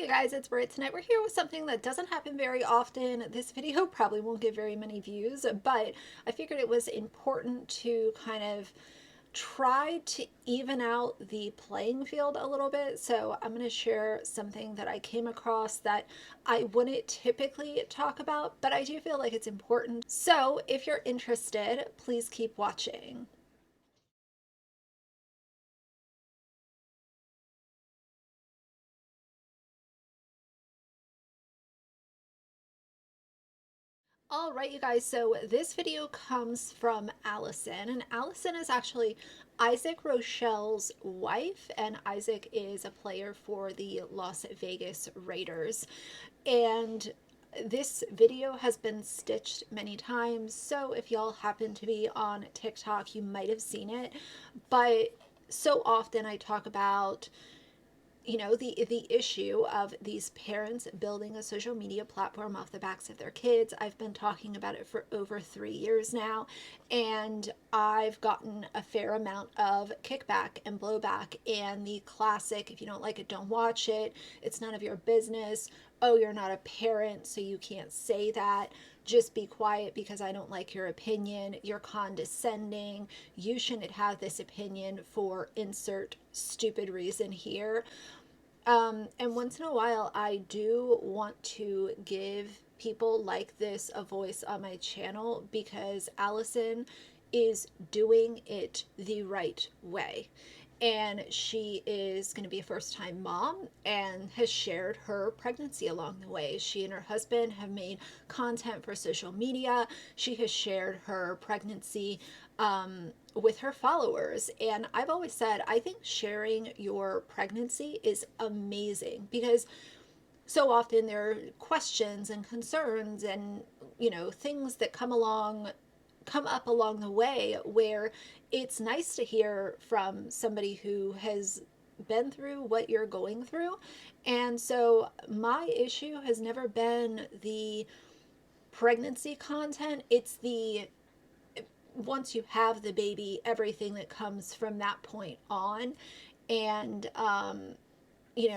Guys, it's Britt. Tonight we're here with something that doesn't happen very often. This video probably won't get very many views, but I figured it was important to kind of try to even out the playing field a little bit. So I'm going to share something that I came across that I wouldn't typically talk about, but I do feel like it's important. So if you're interested, please keep watching. All right, you guys, so this video comes from Allison, and Allison is actually Isaac Rochelle's wife, and Isaac is a player for the Las Vegas Raiders. And this video has been stitched many times, so if y'all happen to be on TikTok, you might have seen it. But so often I talk about the issue of these parents building a social media platform off the backs of their kids. I've been talking about it for over 3 years now, and I've gotten a fair amount of kickback and blowback. And the classic, if you don't like it, don't watch it, it's none of your business, oh, you're not a parent so you can't say that, just be quiet because I don't like your opinion, you're condescending, you shouldn't have this opinion for insert stupid reason here. And once in a while, I do want to give people like this a voice on my channel because Allison is doing it the right way. And she is going to be a first time mom and has shared her pregnancy along the way. She and her husband have made content for social media. She has shared her pregnancy with her followers. And I've always said, I think sharing your pregnancy is amazing because so often there are questions and concerns and, things that come up along the way where it's nice to hear from somebody who has been through what you're going through. And so my issue has never been the pregnancy content, it's the once you have the baby, everything that comes from that point on. And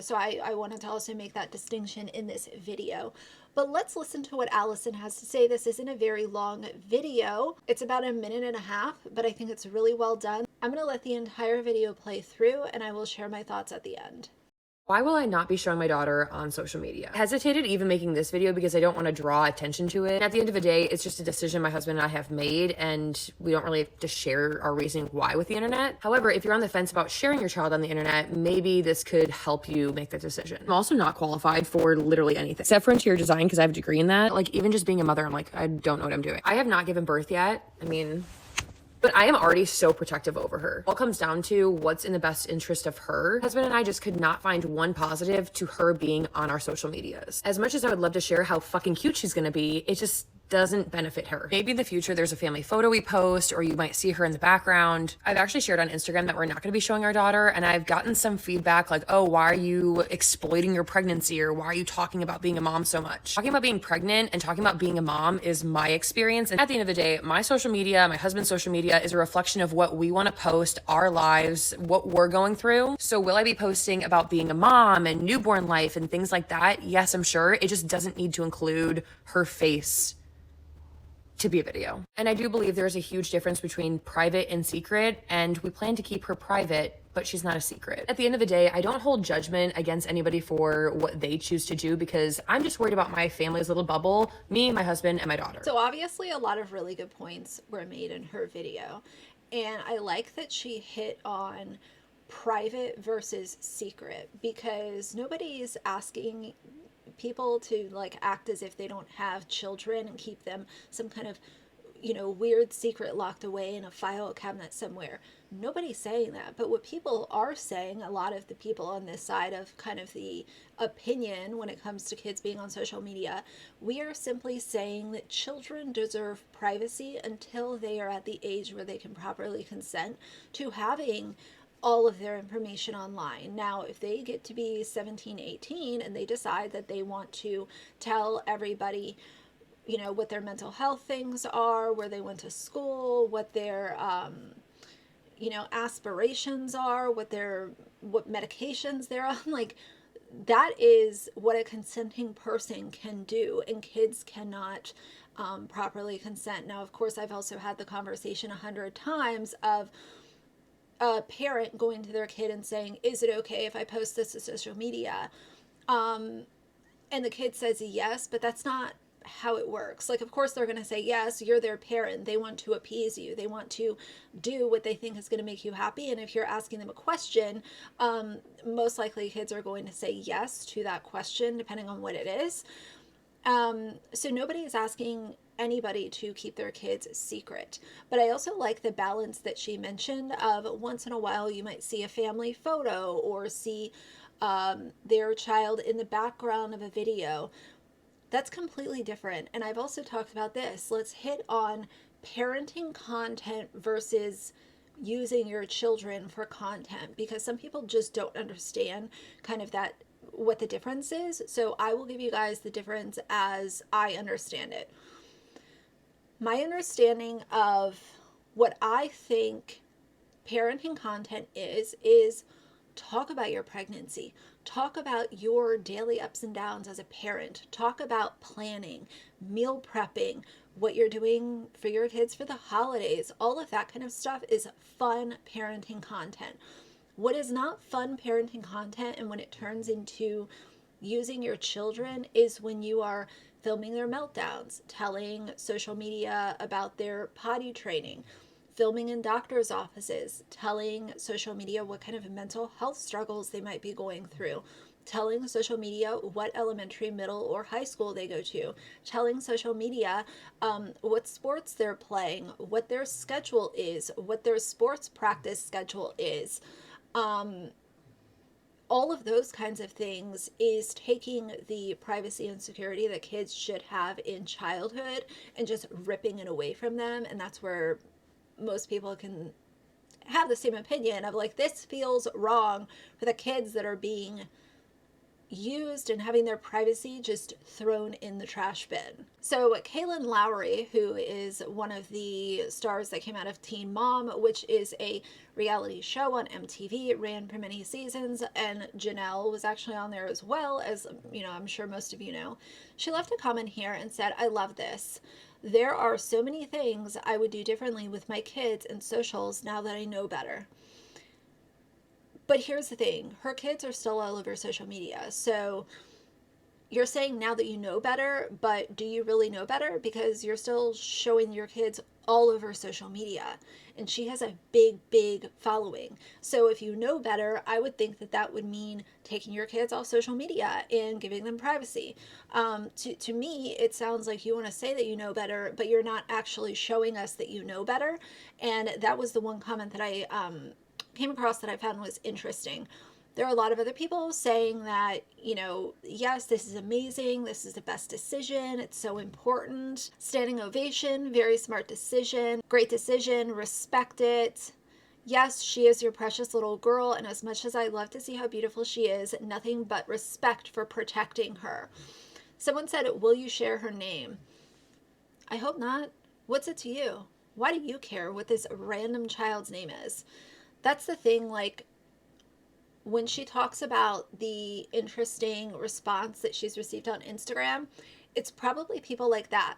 so I wanted to also make that distinction in this video. But let's listen to what Allison has to say. This isn't a very long video. It's about a minute and a half, but I think it's really well done. I'm going to let the entire video play through and I will share my thoughts at the end. Why will I not be showing my daughter on social media? I hesitated even making this video because I don't want to draw attention to it. And at the end of the day, it's just a decision my husband and I have made, and we don't really have to share our reasoning why with the internet. However, if you're on the fence about sharing your child on the internet, maybe this could help you make that decision. I'm also not qualified for literally anything except for interior design because I have a degree in that. Like, even just being a mother, I'm like, I don't know what I'm doing. I have not given birth yet. But I am already so protective over her. All comes down to what's in the best interest of her. Husband and I just could not find one positive to her being on our social medias. As much as I would love to share how fucking cute she's gonna be, it just doesn't benefit her. Maybe in the future there's a family photo we post, or you might see her in the background. I've actually shared on Instagram that we're not going to be showing our daughter, and I've gotten some feedback like, oh, why are you exploiting your pregnancy, or why are you talking about being a mom so much? Talking about being pregnant and talking about being a mom is my experience, and at the end of the day, my social media, my husband's social media is a reflection of what we want to post, our lives, what we're going through. So will I be posting about being a mom and newborn life and things like that? Yes, I'm sure. It just doesn't need to include her face to be a video. And I do believe there's a huge difference between private and secret, and we plan to keep her private, but she's not a secret. At the end of the day, I don't hold judgment against anybody for what they choose to do because I'm just worried about my family's little bubble, me, my husband, and my daughter. So obviously a lot of really good points were made in her video. And I like that she hit on private versus secret because nobody's asking people to like act as if they don't have children and keep them some kind of weird secret locked away in a file cabinet somewhere. Nobody's saying that. But what people are saying, a lot of the people on this side of kind of the opinion when it comes to kids being on social media, we are simply saying that children deserve privacy until they are at the age where they can properly consent to having all of their information online. Now, if they get to be 17, 18 and they decide that they want to tell everybody, what their mental health things are, where they went to school, what their, aspirations are, what medications they're on, like, that is what a consenting person can do, and kids cannot properly consent. Now, of course, I've also had the conversation 100 times of a parent going to their kid and saying, is it okay if I post this to social media? And the kid says yes, but that's not how it works. Like, of course, they're going to say yes. You're their parent. They want to appease you. They want to do what they think is going to make you happy. And if you're asking them a question, most likely kids are going to say yes to that question, depending on what it is. So nobody is asking anybody to keep their kids secret. But I also like the balance that she mentioned of once in a while you might see a family photo or see their child in the background of a video. That's completely different. And I've also talked about this. Let's hit on parenting content versus using your children for content, because some people just don't understand kind of that, what the difference is. So I will give you guys the difference as I understand it. My understanding of what I think parenting content is talk about your pregnancy, talk about your daily ups and downs as a parent, talk about planning, meal prepping, what you're doing for your kids for the holidays. All of that kind of stuff is fun parenting content. What is not fun parenting content, and when it turns into using your children, is when you are filming their meltdowns, telling social media about their potty training, filming in doctors' offices, telling social media what kind of mental health struggles they might be going through, telling social media what elementary, middle, or high school they go to, telling social media what sports they're playing, what their schedule is, what their sports practice schedule is. All of those kinds of things is taking the privacy and security that kids should have in childhood and just ripping it away from them. And that's where most people can have the same opinion of like, this feels wrong for the kids that are being used and having their privacy just thrown in the trash bin. So Kaylin Lowry, who is one of the stars that came out of Teen Mom, which is a reality show on MTV, it ran for many seasons, and Janelle was actually on there as well, as you know, I'm sure most of you know. She left a comment here and said, I love this. There are so many things I would do differently with my kids and socials now that I know better. But here's the thing, her kids are still all over social media. So you're saying now that you know better, but do you really know better? Because you're still showing your kids all over social media. And she has a big, big following. So if you know better, I would think that that would mean taking your kids off social media and giving them privacy. To me, it sounds like you want to say that you know better, but you're not actually showing us that you know better. And that was the one comment that I came across that I found was interesting. There are a lot of other people saying that, you know, yes, this is amazing. This is the best decision. It's so important. Standing ovation, very smart decision, great decision, respect it. Yes, she is your precious little girl. And as much as I love to see how beautiful she is, nothing but respect for protecting her. Someone said, will you share her name? I hope not. What's it to you? Why do you care what this random child's name is? That's the thing, like, when she talks about the interesting response that she's received on Instagram, it's probably people like that.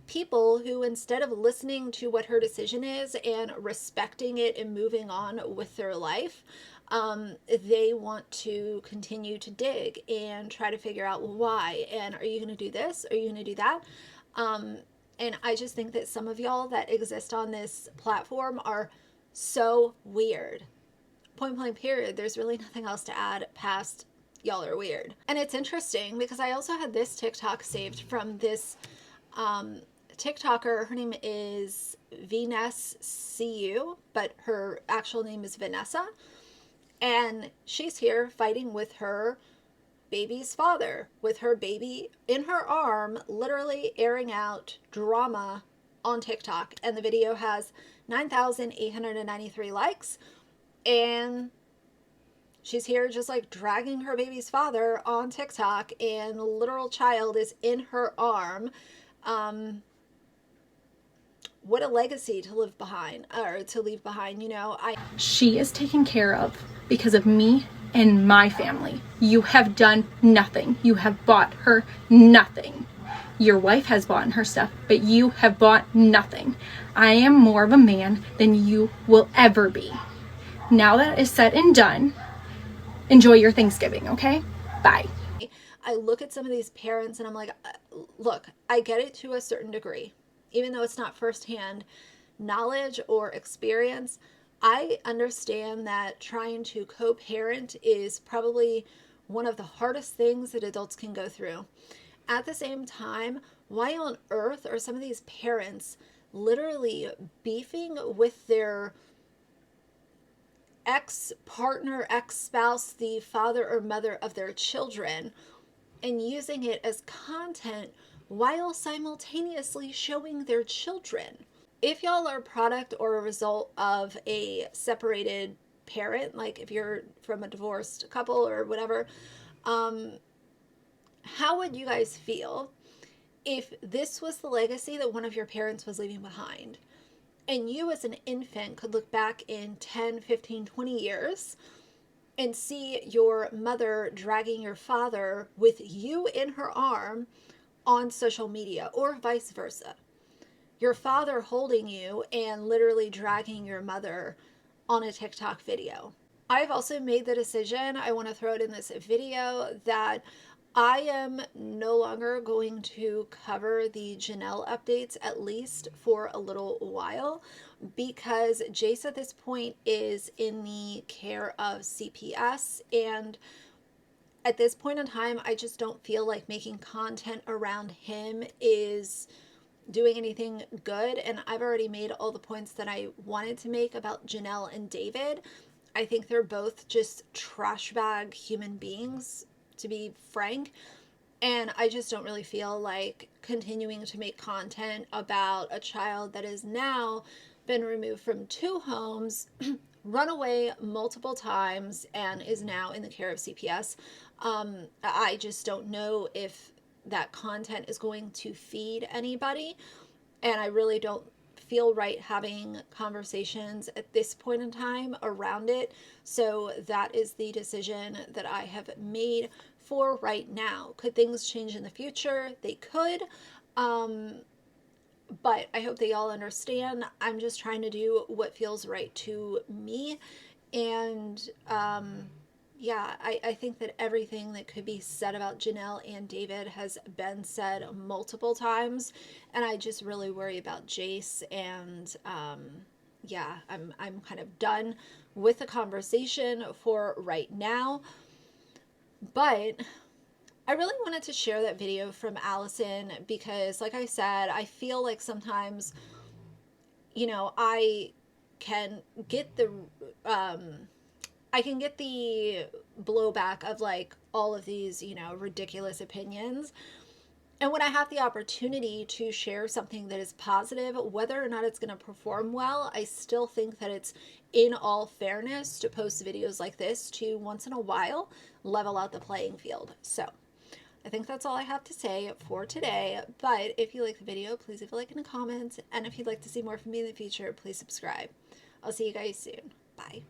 People who, instead of listening to what her decision is and respecting it and moving on with their life, they want to continue to dig and try to figure out, well, why? And are you going to do this? Are you going to do that? And I just think that some of y'all that exist on this platform are so weird. Point blank period. There's really nothing else to add past y'all are weird. And it's interesting because I also had this TikTok saved from this TikToker. Her name is VNessCU, but her actual name is Vanessa. And she's here fighting with her baby's father, with her baby in her arm, literally airing out drama on TikTok. And the video has 9,893 likes. And she's here just like dragging her baby's father on TikTok, and the literal child is in her arm. What a legacy to leave behind, you know. She is taken care of because of me in my family. You have done nothing. You have bought her nothing. Your wife has bought her stuff, but you have bought nothing. I am more of a man than you will ever be. Now that is said and done, enjoy your Thanksgiving, okay? Bye. I look at some of these parents and I'm like, look, I get it to a certain degree, even though it's not firsthand knowledge or experience. I understand that trying to co-parent is probably one of the hardest things that adults can go through. At the same time, why on earth are some of these parents literally beefing with their ex-partner, ex-spouse, the father or mother of their children, and using it as content while simultaneously showing their children? If y'all are a product or a result of a separated parent, like if you're from a divorced couple or whatever, how would you guys feel if this was the legacy that one of your parents was leaving behind? And you as an infant could look back in 10, 15, 20 years and see your mother dragging your father with you in her arm on social media, or vice versa. Your father holding you and literally dragging your mother on a TikTok video. I've also made the decision, I want to throw it in this video, that I am no longer going to cover the Janelle updates, at least for a little while, because Jace at this point is in the care of CPS, and at this point in time, I just don't feel like making content around him is doing anything good. And I've already made all the points that I wanted to make about Janelle and David. I think they're both just trash bag human beings, to be frank. And I just don't really feel like continuing to make content about a child that has now been removed from 2 homes, run away multiple times, and is now in the care of CPS. I just don't know if that content is going to feed anybody. And I really don't feel right having conversations at this point in time around it. So that is the decision that I have made for right now. Could things change in the future? They could. But I hope they all understand. I'm just trying to do what feels right to me. And yeah, I think that everything that could be said about Janelle and David has been said multiple times. And I just really worry about Jace. And yeah, I'm kind of done with the conversation for right now. But I really wanted to share that video from Allison because, like I said, I feel like sometimes, I can get the I can get the blowback of like all of these, ridiculous opinions. And when I have the opportunity to share something that is positive, whether or not it's going to perform well, I still think that it's in all fairness to post videos like this to once in a while level out the playing field. So I think that's all I have to say for today. But if you like the video, please leave a like in the comments. And if you'd like to see more from me in the future, please subscribe. I'll see you guys soon. Bye.